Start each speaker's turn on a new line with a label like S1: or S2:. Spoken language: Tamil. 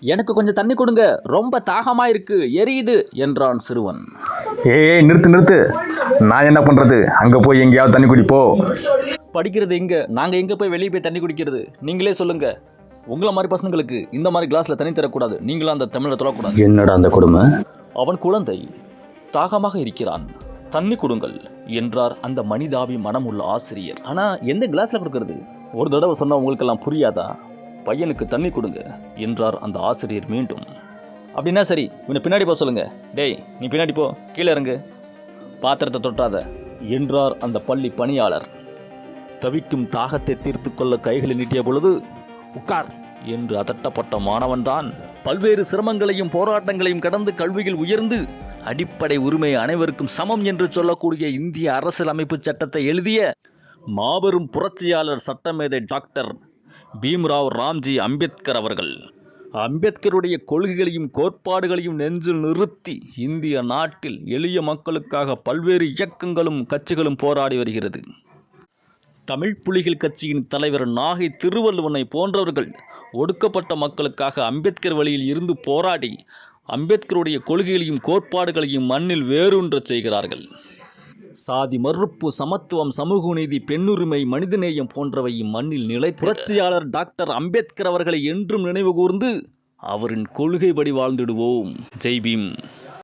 S1: எனக்கு கொஞ்சம் தண்ணி கொடுங்க, ரொம்ப தாகமா இருக்கு, எரியுது என்றான் சிறுவன்.
S2: ஏய் நிறுத்து, நான் என்ன பண்றது? அங்க போய் எங்கேயாவது தண்ணி குடிப்போ.
S1: படிக்கிறது எங்க? நாங்க எங்க போய் வெளியே போய் தண்ணி குடிக்கிறது? நீங்களே சொல்லுங்க. உங்களை மாதிரி பசங்களுக்கு இந்த மாதிரி கிளாஸ்ல தண்ணி தரக்கூடாது. நீங்களும் அந்த தமிழை தொடக்கூடாது.
S2: என்னடா அந்த கொடுமை?
S1: அவன் குழந்தை தாகமாக இருக்கிறான், தண்ணி கொடுங்கள் என்றார் அந்த மனிதாபி மனம் உள்ள ஆசிரியர். ஆனா எந்த கிளாஸ்ல கொடுக்கறது? ஒரு தடவை சொன்னா உங்களுக்கெல்லாம் புரியாதா? பையனுக்கு தண்ணி கொடுங்க என்றார் அந்த ஆசிரியர் மீண்டும். அப்படின்னா சரி, இவனை பின்னாடி போக சொல்லுங்க. டேய் நீ பின்னாடி போ, கீழே இறங்கு, பாத்திரத்தை தொட்டாத என்றார் அந்த பள்ளி பணியாளர். தவிக்கும் தாகத்தை தீர்த்து கொள்ள கைகளை நீட்டிய பொழுது உட்கார் என்று அதட்டப்பட்ட மாணவன்தான் பல்வேறு சிரமங்களையும் போராட்டங்களையும் கடந்து கல்வியில் உயர்ந்து அடிப்படை உரிமை அனைவருக்கும் சமம் என்று சொல்லக்கூடிய இந்திய அரசியலமைப்பு சட்டத்தை எழுதிய மாபெரும் புரட்சியாளர் சட்டமேதை டாக்டர் பீம்ராவ் ராம்ஜி அம்பேத்கர் அவர்கள். அம்பேத்கருடைய கொள்கைகளையும் கோட்பாடுகளையும் நெஞ்சில் நிறுத்தி இந்திய நாட்டில் எளிய மக்களுக்காக பல்வேறு இயக்கங்களும் கட்சிகளும் போராடி வருகிறது. தமிழ் புலிகள் கட்சியின் தலைவர் நாகை திருவள்ளுவனை போன்றவர்கள் ஒடுக்கப்பட்ட மக்களுக்காக அம்பேத்கர் வழியில் இருந்து போராடி அம்பேத்கருடைய கொள்கைகளையும் கோட்பாடுகளையும் மண்ணில் வேரூன்றச் செய்கிறார்கள். சாதி மறுப்பு, சமத்துவம், சமூக நீதி, பெண்ணுரிமை, மனிதநேயம் போன்றவை மண்ணில் நிலை. புரட்சியாளர் டாக்டர் அம்பேத்கர் அவர்களை என்றும் நினைவு கூர்ந்து அவரின் கொள்கைப்படி வாழ்ந்திடுவோம். ஜெய் பீம்.